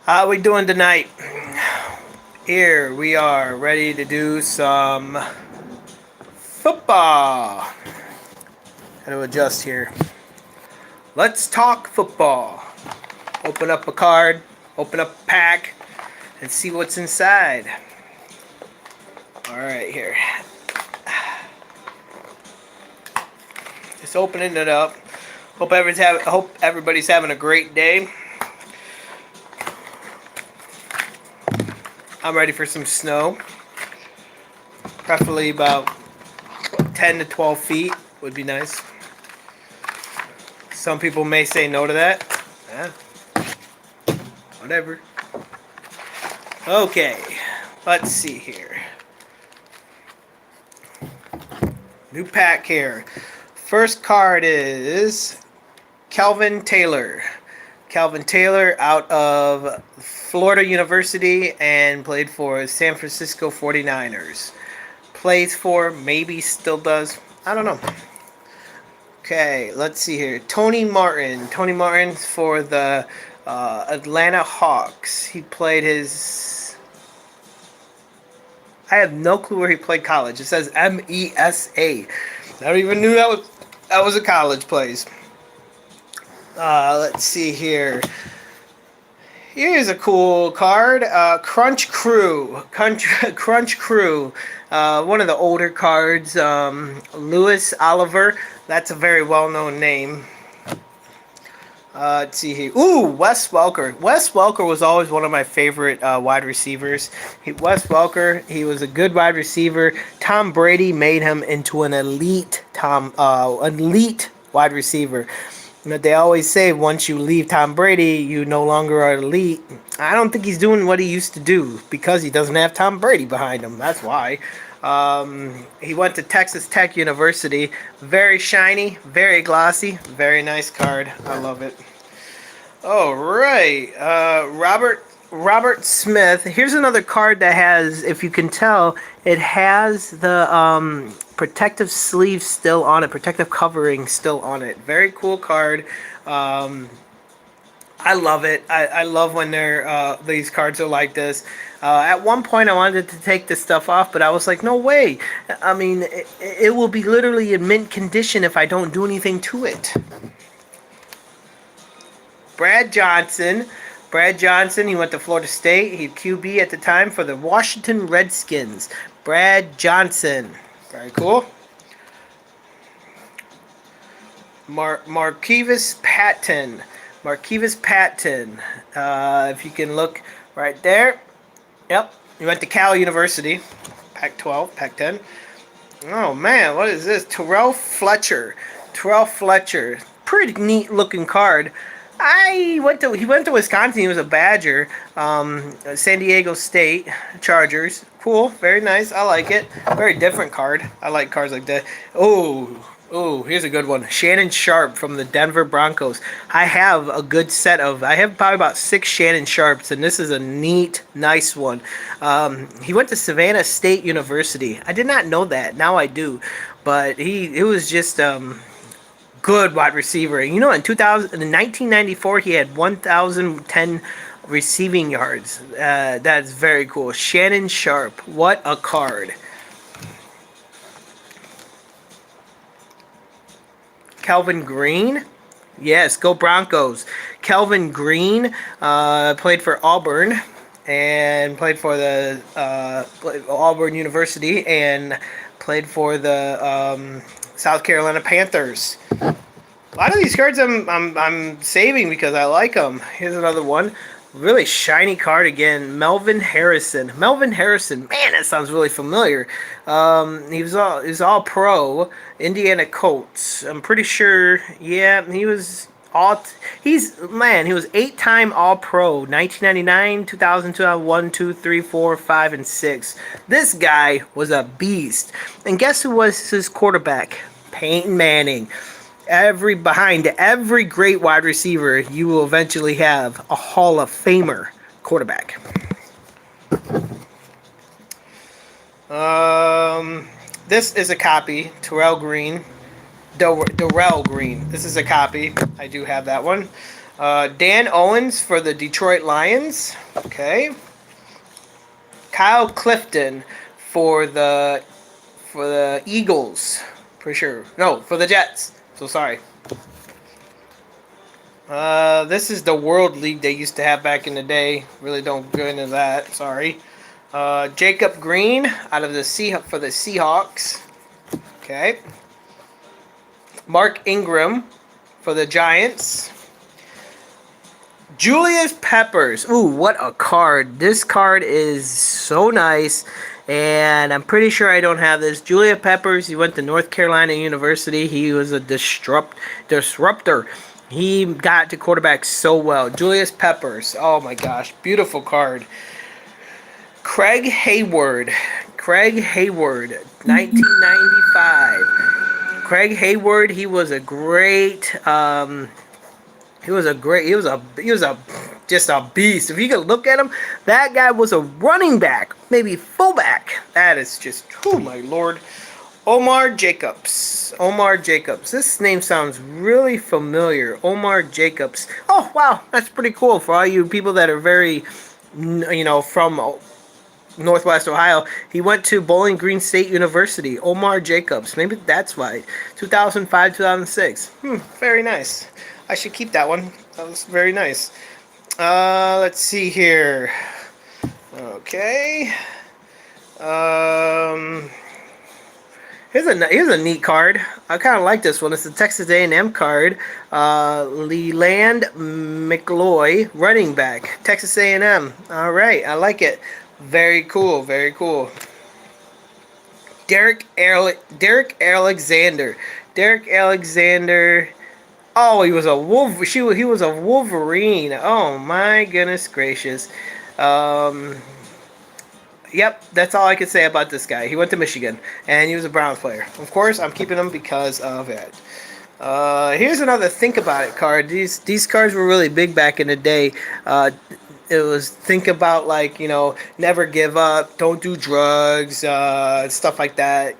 How we doing tonight? Here we are ready to do some football. How to adjust here. Let's talk football. Open up a card, open up a pack, and see what's inside. Alright, here. Just opening it up. Hope everybody's having a great day. I'm ready for some snow. Preferably about 10 to 12 feet would be nice. Some people may say no to that. Whatever. Okay, let's see here. New pack here. First card is Calvin Taylor. Calvin Taylor out of Florida University and played for San Francisco 49ers. Plays for, maybe still does, I don't know. Okay, let's see here. Tony Martin. Tony Martin for the Atlanta Hawks. He played his... I have no clue where he played college. It says MESA. Never even knew that was a college place. Let's see here. Here's a cool card. Crunch Crew. Crunch Crew. One of the older cards. Louis Oliver. That's a very well-known name. Let's see here. Ooh, Wes Welker. Wes Welker was always one of my favorite wide receivers. Wes Welker, he was a good wide receiver. Tom Brady made him into an elite wide receiver. But they always say once you leave Tom Brady, you no longer are elite. I don't think he's doing what he used to do because he doesn't have Tom Brady behind him. That's why. He went to Texas Tech University. Very shiny, very glossy, very nice card. I love it. All right, Robert Smith. Here's another card that has, if you can tell, it has the protective sleeve still on it, protective covering still on it. Very cool card. I love it. I love when these cards are like this. At one point, I wanted to take this stuff off, but I was like, no way. I mean, it will be literally in mint condition if I don't do anything to it. Brad Johnson. Brad Johnson, he went to Florida State. He QB at the time for the Washington Redskins. Brad Johnson. Very cool. Marquise Patton. Marquise Patton. If you can look right there. Yep. He went to Cal University. Pac-12, Pac-10. Oh, man. What is this? Terrell Fletcher. Terrell Fletcher. Pretty neat looking card. He went to Wisconsin. He was a Badger. San Diego State Chargers. Cool. Very nice. I like it. Very different card. I like cards like that. Oh, here's a good one. Shannon Sharpe from the Denver Broncos. I have probably about 6 Shannon Sharpes, and this is a neat, nice one. He went to Savannah State University. I did not know that. Now I do. But it was just... good wide receiver. You know, in 1994, he had 1,010 receiving yards. That's very cool. Shannon Sharpe. What a card. Calvin Green. Yes, go Broncos. Calvin Green played for Auburn and played for the Auburn University and played for the South Carolina Panthers. A lot of these cards I'm saving because I like them. Here's another one. Really shiny card again. Melvin Harrison. Melvin Harrison. Man, that sounds really familiar. He was all pro. Indiana Colts. I'm pretty sure. Yeah, he was he was 8-time all pro. 1999, 2000, 2001, 2, 3, 4, 5, and 6. This guy was a beast. And guess who was his quarterback? Peyton Manning. Behind every great wide receiver, you will eventually have a Hall of Famer quarterback. This is a copy. Darrell Green. This is a copy. I do have that one. Dan Owens for the Detroit Lions. Okay. Kyle Clifton for the Eagles. Pretty sure. No, for the Jets. So sorry. This is the World League they used to have back in the day. Really don't go into that. Sorry. Jacob Green out of the for the Seahawks. Okay. Mark Ingram for the Giants. Julius Peppers. Ooh, what a card. This card is so nice. And I'm pretty sure I don't have this. Julius Peppers, he went to North Carolina University. He was a disruptor. He got to quarterback so well. Julius Peppers. Oh my gosh. Beautiful card. Craig Hayward. 1995. Craig Hayward, he was a great just a beast. If you could look at him, that guy was a running back, maybe fullback. That is just, oh my lord. Omar Jacobs. This name sounds really familiar. Omar Jacobs. Oh wow, that's pretty cool for all you people that are very, from Northwest Ohio. He went to Bowling Green State University. Omar Jacobs. Maybe that's why. 2005, 2006. Very nice. I should keep that one. That was very nice. Let's see here. Okay. Here's a neat card. I kind of like this one. It's the Texas A&M card. Leland McCoy, running back, Texas A&M. All right, I like it. Very cool. Very cool. Derek Alexander. Oh, he was a He was a Wolverine. Oh my goodness gracious. Yep, that's all I could say about this guy. He went to Michigan, and he was a Browns player. Of course, I'm keeping him because of it. Here's another Think About It card. These cards were really big back in the day. It was think about, like, never give up, don't do drugs, stuff like that,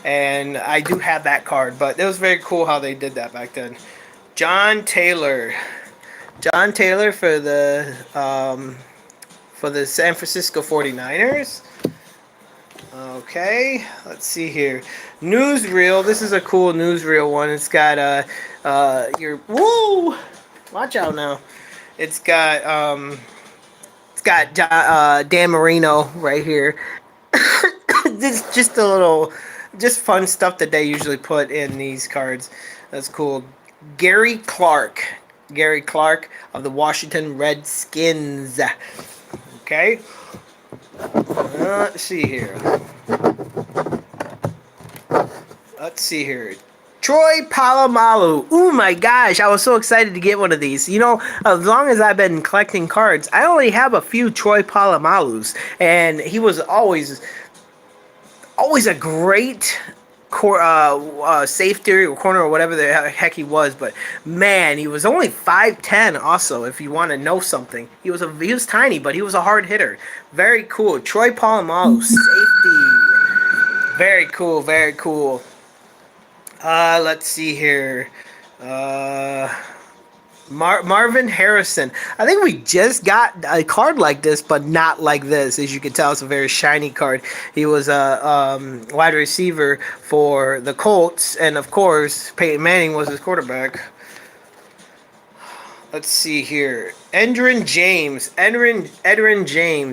and I do have that card, but it was very cool how they did that back then. John Taylor for the San Francisco 49ers. Okay, let's see here. Newsreel. This is a cool newsreel one. It's got watch out now. It's got Dan Marino right here. This is just a little, just fun stuff that they usually put in these cards. That's cool. Gary Clark of the Washington Redskins. Okay. Let's see here. Troy Polamalu. Oh my gosh, I was so excited to get one of these. As long as I've been collecting cards, I only have a few Troy Polomalus, and he was always a great safety or corner or whatever the heck he was. But man, he was only 5'10". Also, if you want to know something, he was tiny, but he was a hard hitter. Very cool. Troy Polamalu, safety. Very cool. Very cool. Let's see here. Marvin Harrison. I think we just got a card like this, but not like this. As you can tell, it's a very shiny card. He was a wide receiver for the Colts, and of course, Peyton Manning was his quarterback. Let's see here. Edgerrin James.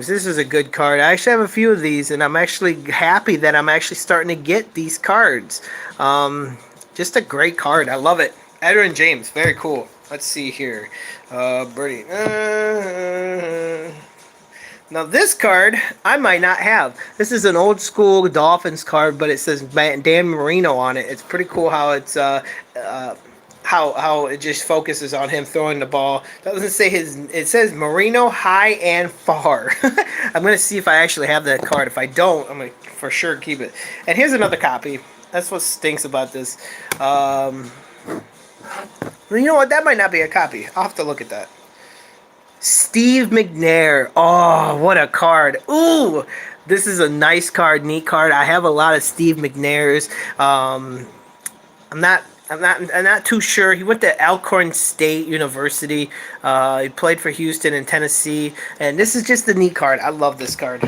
This is a good card. I actually have a few of these, and I'm actually happy that I'm actually starting to get these cards. Just a great card. I love it. Edgerrin James. Very cool. Let's see here. Birdie. Now this card I might not have. This is an old school Dolphins card, but it says Dan Marino on it. It's pretty cool how it's how it just focuses on him throwing the ball. That doesn't say it says Marino high and far. I'm going to see if I actually have that card. If I don't, I'm going to for sure keep it. And here's another copy. That's what stinks about this. You know what? That might not be a copy. I'll have to look at that. Steve McNair. Oh, what a card. Ooh, this is a nice card, neat card. I have a lot of Steve McNairs. I'm not too sure. He went to Alcorn State University. He played for Houston and Tennessee. And this is just the neat card. I love this card.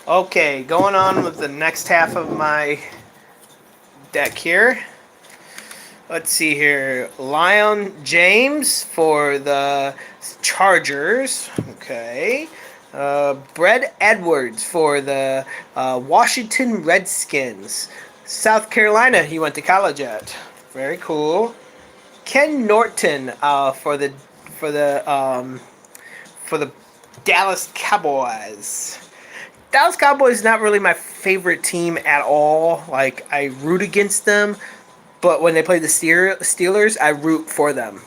Okay, going on with the next half of my deck here. Let's see here. Lion James for the Chargers. Okay. Brett Edwards for the Washington Redskins. South Carolina, he went to college at. Very cool. Ken Norton for the Dallas Cowboys. Dallas Cowboys is not really my favorite team at all. Like, I root against them, but when they play the Steelers, I root for them.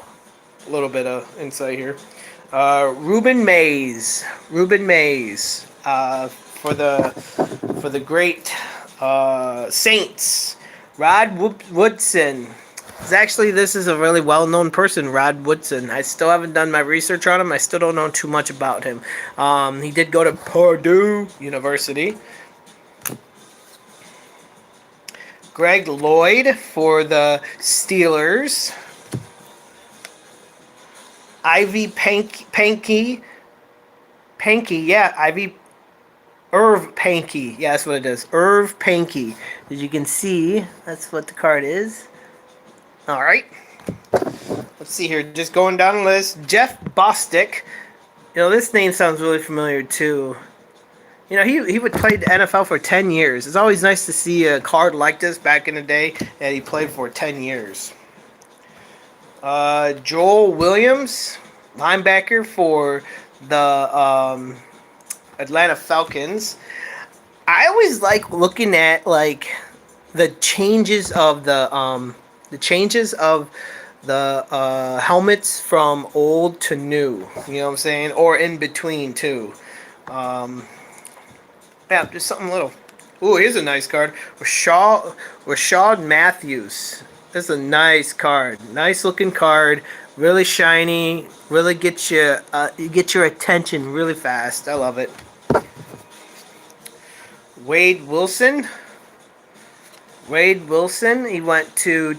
A little bit of insight here. Ruben Mays for the great Saints. Rod Woodson. This is a really well-known person, Rod Woodson. I still haven't done my research on him. I still don't know too much about him. He did go to Purdue University. Greg Lloyd for the Steelers. Ivy Pankey. Irv Pankey. Yeah, that's what it is. Irv Pankey. As you can see, that's what the card is. All right. Let's see here. Just going down the list. Jeff Bostic. This name sounds really familiar too. He would play the NFL for 10 years. It's always nice to see a card like this back in the day that he played for 10 years. Joel Williams, linebacker for the Atlanta Falcons. I always like looking at the changes of the helmets from old to new. You know what I'm saying? Or in between too. Yeah, just something little. Ooh, here's a nice card. Rashad Matthews. This is a nice card. Nice looking card. Really shiny. Really get you get your attention really fast. I love it. Wade Wilson. He went to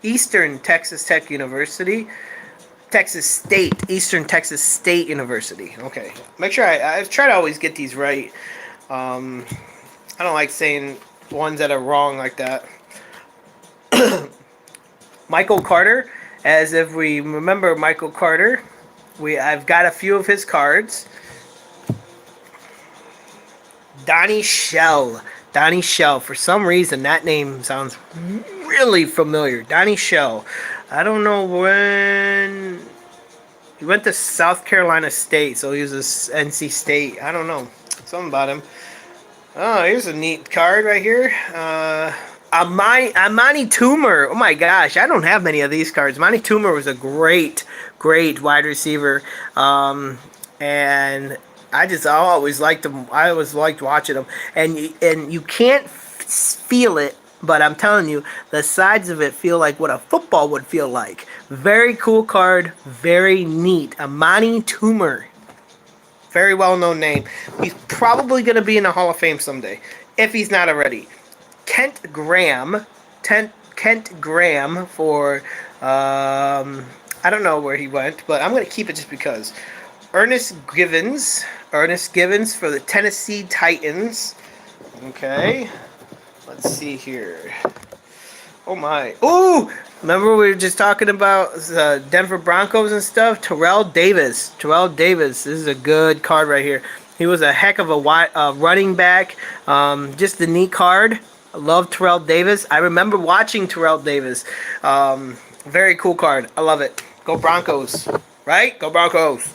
Eastern Texas Tech University. Eastern Texas State University. Okay. Make sure I try to always get these right. I don't like saying ones that are wrong like that. Michael Carter, as if we remember Michael Carter, I've got a few of his cards. Donnie Shell. For some reason, that name sounds really familiar. Donnie Shell. I don't know when. He went to South Carolina State, so he was a NC State. I don't know. Something about him. Oh, here's a neat card right here. Amani Toomer. Oh my gosh, I don't have many of these cards. Amani Toomer was a great wide receiver, and I always liked him. I always liked watching him, and you can't feel it, but I'm telling you, the sides of it feel like what a football would feel like. Very cool card, very neat. Amani Toomer. Very well-known name. He's probably going to be in the Hall of Fame someday, if he's not already. Kent Graham for, I don't know where he went, but I'm going to keep it just because. Ernest Givens for the Tennessee Titans. Okay. Let's see here. Oh my. Ooh! Remember we were just talking about Denver Broncos and stuff? Terrell Davis. This is a good card right here. He was a heck of a running back. Just a neat card. I love Terrell Davis. I remember watching Terrell Davis. Very cool card. I love it. Go Broncos. Right? Go Broncos.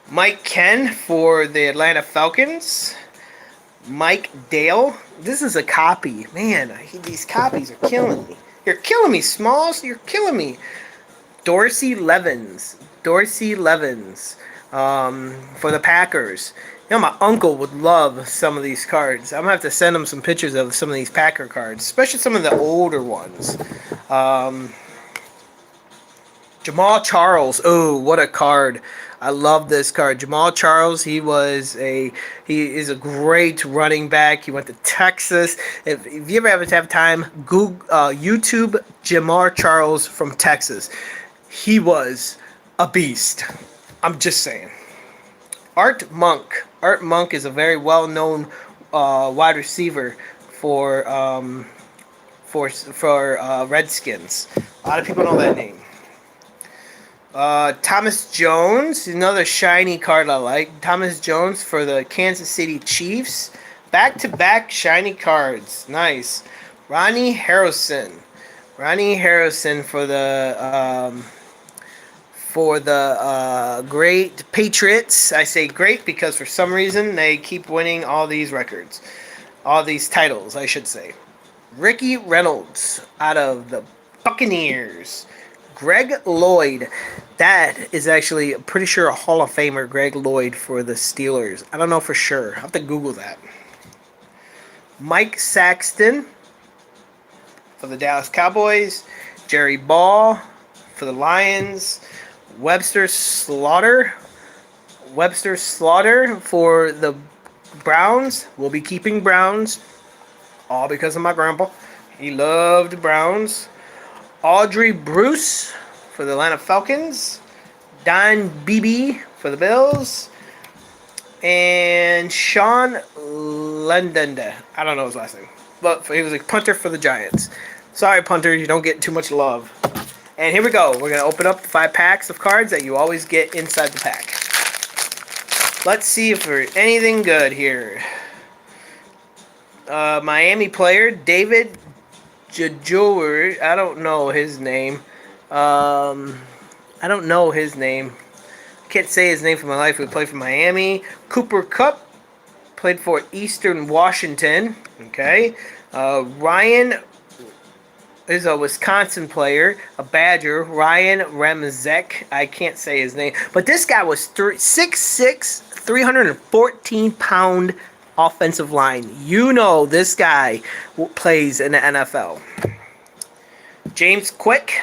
Mike Ken for the Atlanta Falcons. Mike Dale. This is a copy. Man, these copies are killing me. You're killing me, Smalls. You're killing me. Dorsey Levens. For the Packers. My uncle would love some of these cards. I'm going to have to send him some pictures of some of these Packer cards, especially some of the older ones. Jamal Charles. Oh, what a card. I love this card. Jamal Charles, he is a great running back. He went to Texas. If you ever have time, Google YouTube Jamal Charles from Texas. He was a beast. I'm just saying. Art Monk. Art Monk is a very well-known wide receiver for Redskins. A lot of people know that name. Thomas Jones, another shiny card I like. Thomas Jones for the Kansas City Chiefs. Back-to-back shiny cards. Nice. Ronnie Harrison. Ronnie Harrison for the great Patriots. I say great because for some reason they keep winning all these records. All these titles, I should say. Ricky Reynolds out of the Buccaneers. Greg Lloyd. That is actually, pretty sure, a Hall of Famer, Greg Lloyd, for the Steelers. I don't know for sure. I'll have to Google that. Mike Saxton for the Dallas Cowboys. Jerry Ball for the Lions. Webster Slaughter for the Browns. We'll be keeping Browns. All because of my grandpa. He loved Browns. Audrey Bruce for the Atlanta Falcons. Don Beebe for the Bills. And Sean Lendenda. I don't know his last name. But he was a punter for the Giants. Sorry, punter, you don't get too much love. And here we go. We're going to open up the 5 packs of cards that you always get inside the pack. Let's see if there's anything good here. Miami player, David Jajor. I don't know his name. I can't say his name for my life. He played for Miami. Cooper Kupp played for Eastern Washington. Okay. Ryan is a Wisconsin player, a Badger. Ryan Ramczyk. I can't say his name. But this guy was 6'6", 314-pound offensive line. You know this guy plays in the NFL. James Quick.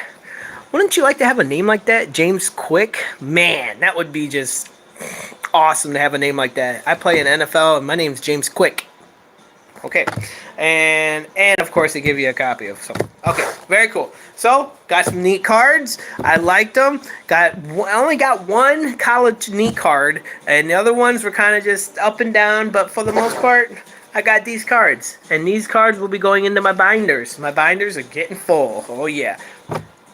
Wouldn't you like to have a name like that? James Quick? Man, that would be just awesome to have a name like that. I play in NFL and my name's James Quick. Okay. And of course they give you a copy of something. Okay, very cool. So, got some neat cards. I liked them. I only got one college neat card, and the other ones were kind of just up and down, but for the most part, I got these cards. And these cards will be going into my binders. My binders are getting full. Oh, yeah.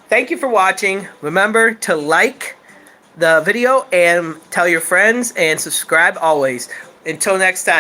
Thank you for watching. Remember to like the video and tell your friends and subscribe always. Until next time.